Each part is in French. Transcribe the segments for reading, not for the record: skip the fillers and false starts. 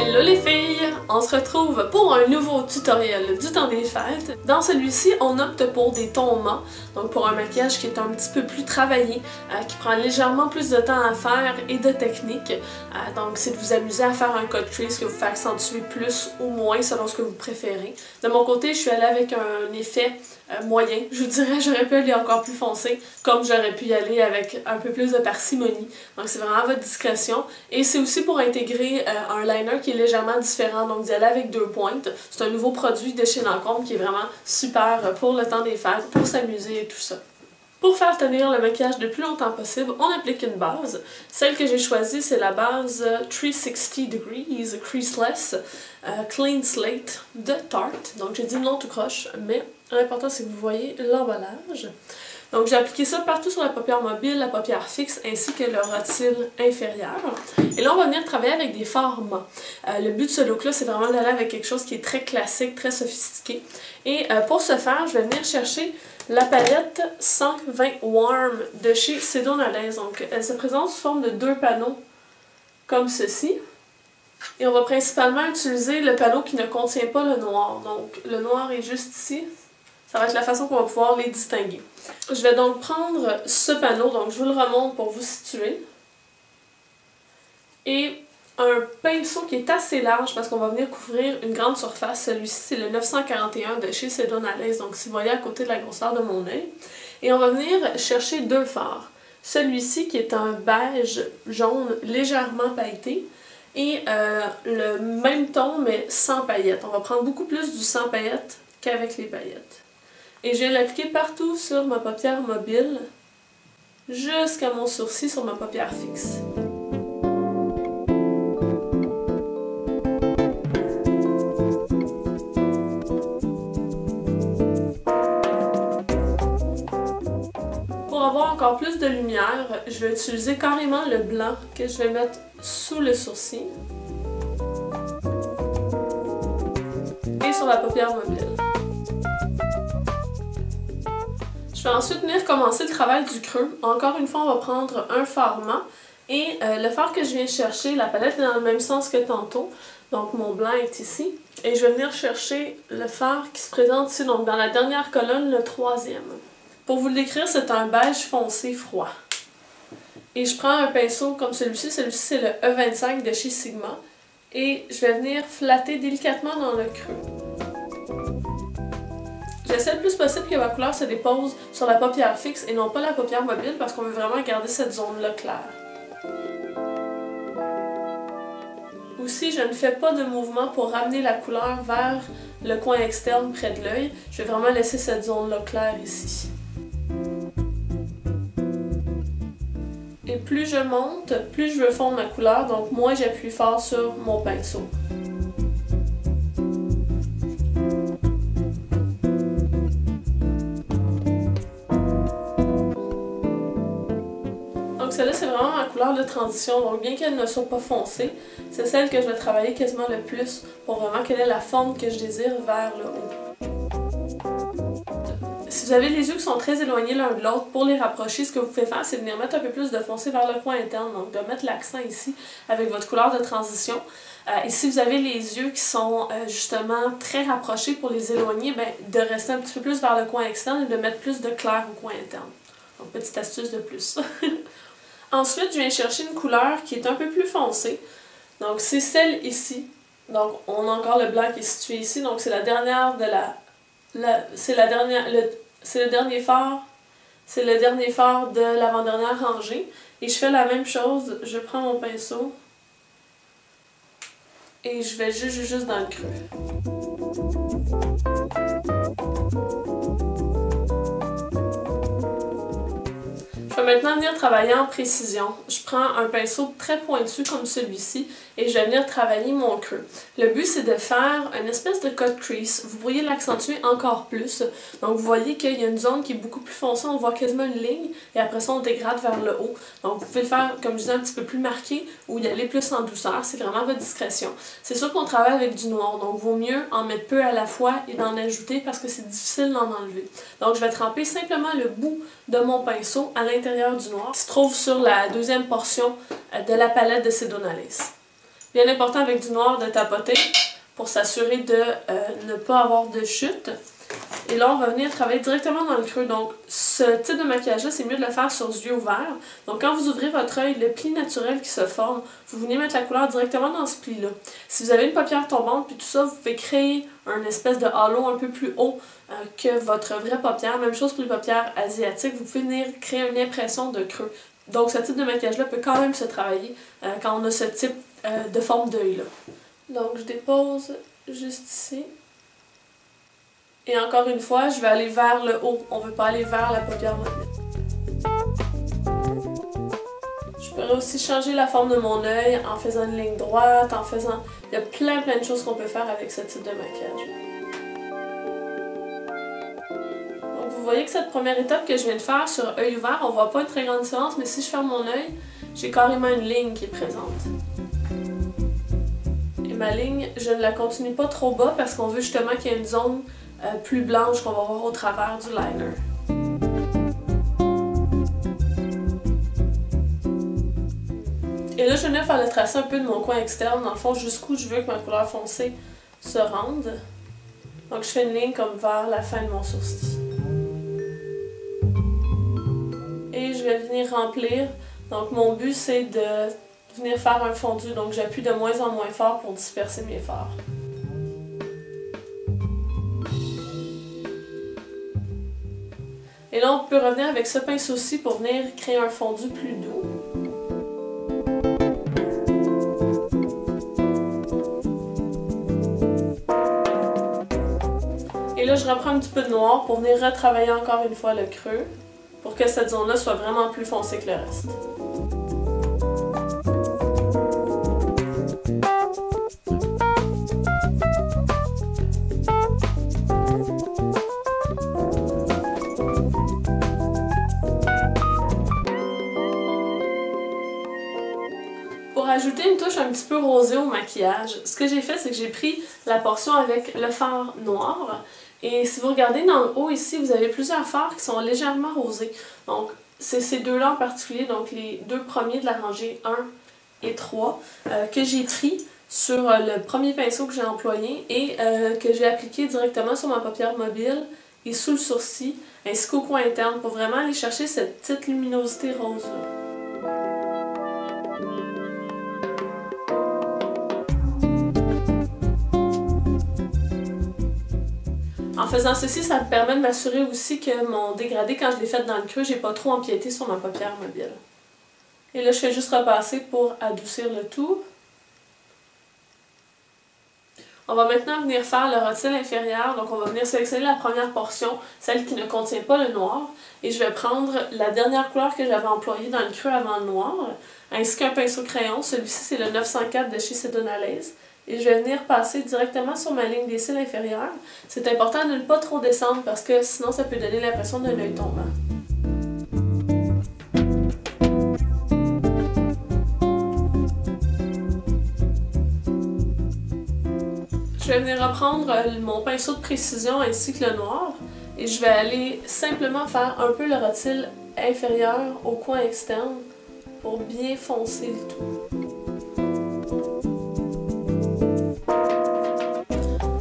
Hello les filles! On se retrouve pour un nouveau tutoriel du temps des fêtes. Dans celui-ci, on opte pour des tons mats, donc pour un maquillage qui est un petit peu plus travaillé, qui prend légèrement plus de temps à faire et de technique. Donc c'est de vous amuser à faire un cut crease que vous fait accentuer plus ou moins selon ce que vous préférez. De mon côté, je suis allée avec un effet moyen. Je vous dirais, j'aurais pu aller encore plus foncé, comme j'aurais pu y aller avec un peu plus de parcimonie. Donc c'est vraiment à votre discrétion. Et c'est aussi pour intégrer un liner qui est légèrement différent, donc d'y aller avec 2 pointes. C'est un nouveau produit de chez Lancôme qui est vraiment super pour le temps des fêtes, pour s'amuser et tout ça. Pour faire tenir le maquillage le plus longtemps possible, on applique une base. Celle que j'ai choisie, c'est la base 360 Degrees Creaseless Clean Slate de Tarte. Donc j'ai dit le nom tout croche, mais l'important c'est que vous voyez l'emballage. Donc j'ai appliqué ça partout sur la paupière mobile, la paupière fixe ainsi que le rotile inférieur. Et là on va venir travailler avec des fards mats. Le but de ce look là c'est vraiment d'aller avec quelque chose qui est très classique, très sophistiqué. Et pour ce faire, je vais venir chercher la palette 120 Warm de chez Sedonalaise. Donc elle se présente sous forme de 2 panneaux comme ceci. Et on va principalement utiliser le panneau qui ne contient pas le noir. Donc le noir est juste ici. Ça va être la façon qu'on va pouvoir les distinguer. Je vais donc prendre ce panneau, donc je vous le remonte pour vous situer. Et un pinceau qui est assez large parce qu'on va venir couvrir une grande surface. Celui-ci, c'est le 941 de chez Sedonalaise, donc si vous voyez à côté de la grosseur de mon œil. Et on va venir chercher 2 fards. Celui-ci qui est un beige jaune légèrement pailleté. Et le même ton mais sans paillettes. On va prendre beaucoup plus du sans paillettes qu'avec les paillettes. Et je viens l'appliquer partout sur ma paupière mobile, jusqu'à mon sourcil sur ma paupière fixe. Pour avoir encore plus de lumière, je vais utiliser carrément le blanc que je vais mettre sous le sourcil et sur la paupière mobile. Je vais ensuite venir commencer le travail du creux. Encore une fois, on va prendre un fard mat et le fard que je viens chercher, la palette est dans le même sens que tantôt. Donc mon blanc est ici. Et je vais venir chercher le fard qui se présente ici, donc dans la dernière colonne, le 3e. Pour vous le décrire, c'est un beige foncé froid. Et je prends un pinceau comme celui-ci. Celui-ci, c'est le E25 de chez Sigma. Et je vais venir flatter délicatement dans le creux. J'essaie le plus possible que ma couleur se dépose sur la paupière fixe et non pas la paupière mobile parce qu'on veut vraiment garder cette zone-là claire. Aussi, je ne fais pas de mouvement pour ramener la couleur vers le coin externe près de l'œil. Je vais vraiment laisser cette zone-là claire ici. Et plus je monte, plus je veux fondre ma couleur, donc moins j'appuie fort sur mon pinceau. Donc celle-là, c'est vraiment ma couleur de transition, donc bien qu'elle ne soit pas foncée, c'est celle que je vais travailler quasiment le plus pour vraiment qu'elle ait la forme que je désire vers le haut. Si vous avez les yeux qui sont très éloignés l'un de l'autre, pour les rapprocher, ce que vous pouvez faire, c'est venir mettre un peu plus de foncé vers le coin interne, donc de mettre l'accent ici avec votre couleur de transition. Et si vous avez les yeux qui sont justement très rapprochés pour les éloigner, ben, de rester un petit peu plus vers le coin externe et de mettre plus de clair au coin interne. Donc petite astuce de plus. Ensuite, je viens chercher une couleur qui est un peu plus foncée. Donc c'est celle ici. Donc on a encore le blanc qui est situé ici, donc c'est la dernière de c'est le dernier fard. C'est le dernier fard de l'avant-dernière rangée. Et je fais la même chose, je prends mon pinceau et je vais juste dans le creux. Je vais maintenant venir travailler en précision. Je prends un pinceau très pointu comme celui-ci et je vais venir travailler mon creux. Le but c'est de faire une espèce de cut crease. Vous pourriez l'accentuer encore plus. Donc vous voyez qu'il y a une zone qui est beaucoup plus foncée, on voit quasiment une ligne et après ça on dégrade vers le haut. Donc vous pouvez le faire comme je disais un petit peu plus marqué ou y aller plus en douceur, c'est vraiment à votre discrétion. C'est sûr qu'on travaille avec du noir, donc vaut mieux en mettre peu à la fois et d'en ajouter parce que c'est difficile d'en enlever. Donc je vais tremper simplement le bout de mon pinceau à l'intérieur du noir qui se trouve sur la deuxième portion de la palette de Sedonalaise. Bien important avec du noir de tapoter pour s'assurer de ne pas avoir de chute. Et là, on va venir travailler directement dans le creux. Donc, ce type de maquillage-là, c'est mieux de le faire sur les yeux ouverts. Donc, quand vous ouvrez votre œil, le pli naturel qui se forme, vous venez mettre la couleur directement dans ce pli-là. Si vous avez une paupière tombante puis tout ça, vous pouvez créer un espèce de halo un peu plus haut que votre vraie paupière. Même chose pour les paupières asiatiques, vous pouvez venir créer une impression de creux. Donc, ce type de maquillage-là peut quand même se travailler quand on a ce type de forme d'œil-là. Donc, je dépose juste ici. Et encore une fois, je vais aller vers le haut. On ne veut pas aller vers la paupière mobile. Je pourrais aussi changer la forme de mon œil en faisant une ligne droite, en faisant... Il y a plein de choses qu'on peut faire avec ce type de maquillage. Donc vous voyez que cette première étape que je viens de faire sur œil ouvert, on ne voit pas une très grande différence, mais si je ferme mon œil, j'ai carrément une ligne qui est présente. Et ma ligne, je ne la continue pas trop bas parce qu'on veut justement qu'il y ait une zone plus blanche qu'on va voir au travers du liner. Et là, je viens faire le tracé un peu de mon coin externe, dans le fond, jusqu'où je veux que ma couleur foncée se rende. Donc, je fais une ligne comme vers la fin de mon sourcil. Et je vais venir remplir. Donc, mon but, c'est de venir faire un fondu. Donc, j'appuie de moins en moins fort pour disperser mes fards. Et là, on peut revenir avec ce pinceau-ci pour venir créer un fondu plus doux. Et là, je reprends un petit peu de noir pour venir retravailler encore une fois le creux pour que cette zone-là soit vraiment plus foncée que le reste. Pour ajouter une touche un petit peu rosée au maquillage, ce que j'ai fait, c'est que j'ai pris la portion avec le fard noir. Et si vous regardez dans le haut ici, vous avez plusieurs fards qui sont légèrement rosés. Donc, c'est ces deux-là en particulier, donc les deux premiers de la rangée 1 et 3, que j'ai pris sur le premier pinceau que j'ai employé et que j'ai appliqué directement sur ma paupière mobile et sous le sourcil, ainsi qu'au coin interne, pour vraiment aller chercher cette petite luminosité rose-là. En faisant ceci, ça me permet de m'assurer aussi que mon dégradé, quand je l'ai fait dans le creux, j'ai pas trop empiété sur ma paupière mobile. Et là, je fais juste repasser pour adoucir le tout. On va maintenant venir faire le rotule inférieur. Donc, on va venir sélectionner la première portion, celle qui ne contient pas le noir. Et je vais prendre la dernière couleur que j'avais employée dans le creux avant le noir, ainsi qu'un pinceau crayon. Celui-ci, c'est le 904 de chez Sedonalaise. Et je vais venir passer directement sur ma ligne des cils inférieurs. C'est important de ne pas trop descendre parce que sinon ça peut donner l'impression d'un œil tombant. Je vais venir reprendre mon pinceau de précision ainsi que le noir et je vais aller simplement faire un peu le rotule inférieur au coin externe pour bien foncer le tout.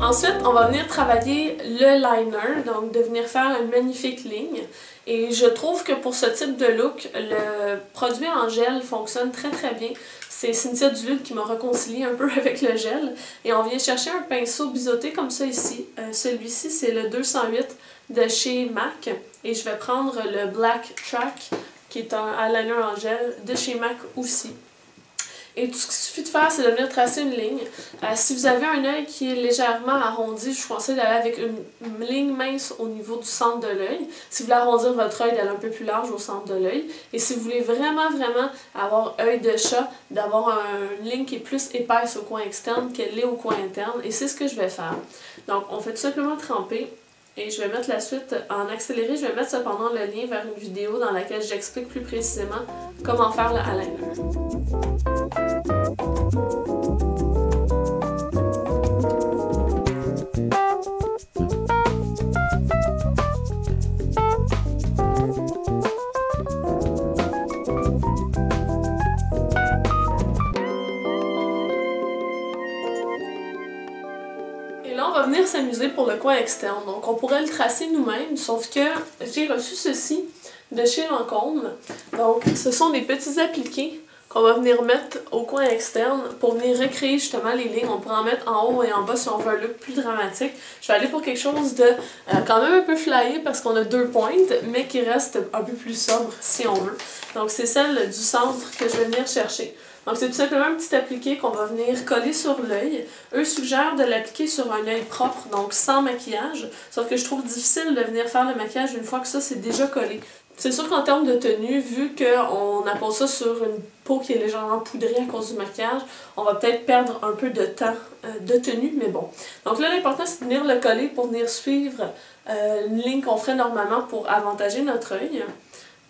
Ensuite, on va venir travailler le liner, donc de venir faire une magnifique ligne. Et je trouve que pour ce type de look, le produit en gel fonctionne très bien. C'est Cynthia Duluth qui m'a réconcilié un peu avec le gel. Et on vient chercher un pinceau biseauté comme ça ici. Celui-ci, c'est le 208 de chez MAC. Et je vais prendre le Black Track, qui est un eyeliner en gel de chez MAC aussi. Et tout ce qu'il suffit de faire, c'est de venir tracer une ligne. Si vous avez un œil qui est légèrement arrondi, je vous conseille d'aller avec une ligne mince au niveau du centre de l'œil. Si vous voulez arrondir votre œil, d'aller un peu plus large au centre de l'œil. Et si vous voulez vraiment avoir œil de chat, d'avoir une ligne qui est plus épaisse au coin externe qu'elle est au coin interne. Et c'est ce que je vais faire. Donc, on fait tout simplement tremper. Et je vais mettre la suite en accéléré. Je vais mettre cependant le lien vers une vidéo dans laquelle j'explique plus précisément comment faire le eyeliner. Et là, on va venir s'amuser pour le coin externe. Donc, on pourrait le tracer nous-mêmes, sauf que j'ai reçu ceci de chez Lancôme. Donc, ce sont des petits appliqués qu'on va venir mettre au coin externe pour venir recréer justement les lignes. On pourrait en mettre en haut et en bas si on veut un look plus dramatique. Je vais aller pour quelque chose de quand même un peu flyé parce qu'on a 2 pointes, mais qui reste un peu plus sobre si on veut. Donc c'est celle du centre que je vais venir chercher. Donc c'est tout simplement un petit appliqué qu'on va venir coller sur l'œil. Eux suggèrent de l'appliquer sur un œil propre, donc sans maquillage. Sauf que je trouve difficile de venir faire le maquillage une fois que ça c'est déjà collé. C'est sûr qu'en termes de tenue, vu qu'on appose ça sur une peau qui est légèrement poudrée à cause du maquillage, on va peut-être perdre un peu de temps de tenue, mais bon. Donc là, l'important, c'est de venir le coller pour venir suivre une ligne qu'on ferait normalement pour avantager notre œil.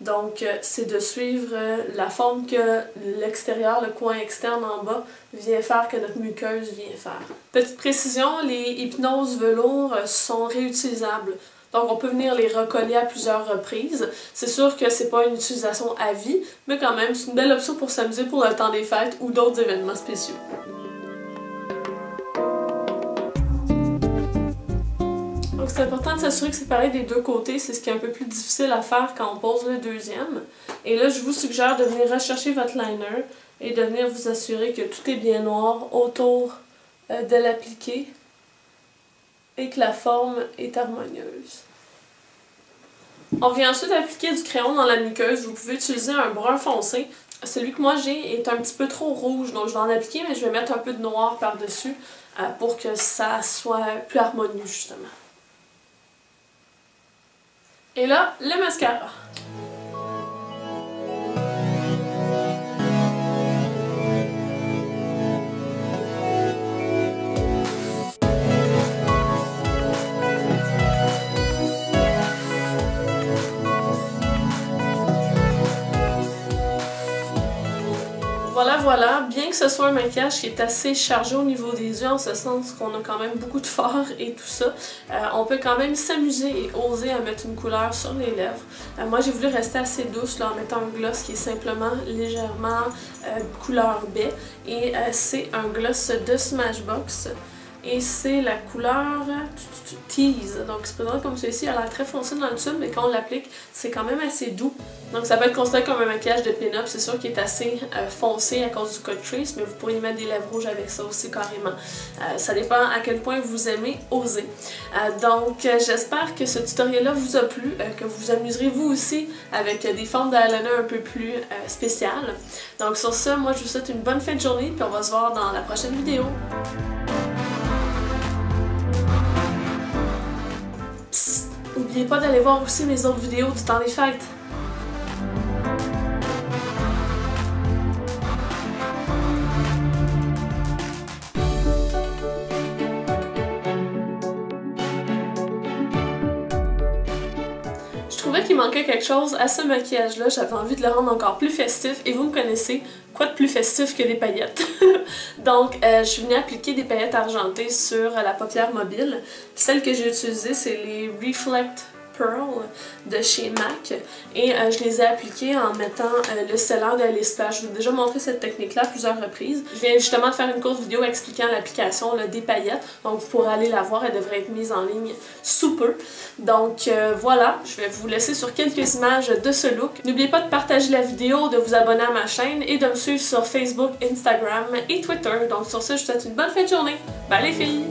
Donc, c'est de suivre la forme que l'extérieur, le coin externe en bas, vient faire, que notre muqueuse vient faire. Petite précision, les hypnoses velours sont réutilisables. Donc on peut venir les recoller à plusieurs reprises. C'est sûr que c'est pas une utilisation à vie, mais quand même c'est une belle option pour s'amuser pour le temps des fêtes ou d'autres événements spéciaux. Donc c'est important de s'assurer que c'est pareil des deux côtés, c'est ce qui est un peu plus difficile à faire quand on pose le deuxième. Et là je vous suggère de venir rechercher votre liner et de venir vous assurer que tout est bien noir autour de l'appliqué et que la forme est harmonieuse. On vient ensuite appliquer du crayon dans la muqueuse. Vous pouvez utiliser un brun foncé. Celui que moi j'ai est un petit peu trop rouge, donc je vais en appliquer, mais je vais mettre un peu de noir par-dessus pour que ça soit plus harmonieux justement. Et là, le mascara. Voilà, bien que ce soit un maquillage qui est assez chargé au niveau des yeux, en ce sens qu'on a quand même beaucoup de fard et tout ça, on peut quand même s'amuser et oser à mettre une couleur sur les lèvres. Moi j'ai voulu rester assez douce là, en mettant un gloss qui est simplement légèrement couleur baie, et c'est un gloss de Smashbox. Et c'est la couleur Tease. Donc c'est présent comme ceci, elle a l'air très foncé dans le tube, mais quand on l'applique, c'est quand même assez doux. Donc ça peut être considéré comme un maquillage de pin-up, c'est sûr qu'il est assez foncé à cause du cut crease, mais vous pourriez mettre des lèvres rouges avec ça aussi carrément. Ça dépend à quel point vous aimez oser. Donc j'espère que ce tutoriel-là vous a plu, que vous vous amuserez vous aussi avec des formes d'eyeliner un peu plus spéciales. Donc sur ça, moi je vous souhaite une bonne fin de journée, puis on va se voir dans la prochaine vidéo. N'oubliez pas d'aller voir aussi mes autres vidéos du temps des fêtes. Je trouvais qu'il manquait quelque chose à ce maquillage-là, j'avais envie de le rendre encore plus festif, et vous me connaissez, quoi de plus festif que des paillettes? Donc, je suis venue appliquer des paillettes argentées sur la paupière mobile. Celle que j'ai utilisée, c'est les Reflect Pearl de chez MAC, et je les ai appliquées en mettant le seller de Alice Splash. Je vous ai déjà montré cette technique-là à plusieurs reprises. Je viens justement de faire une courte vidéo expliquant l'application des paillettes, donc vous pourrez aller la voir, elle devrait être mise en ligne sous peu. Donc voilà, je vais vous laisser sur quelques images de ce look. N'oubliez pas de partager la vidéo, de vous abonner à ma chaîne et de me suivre sur Facebook, Instagram et Twitter. Donc sur ce, je vous souhaite une bonne fin de journée. Bye les filles!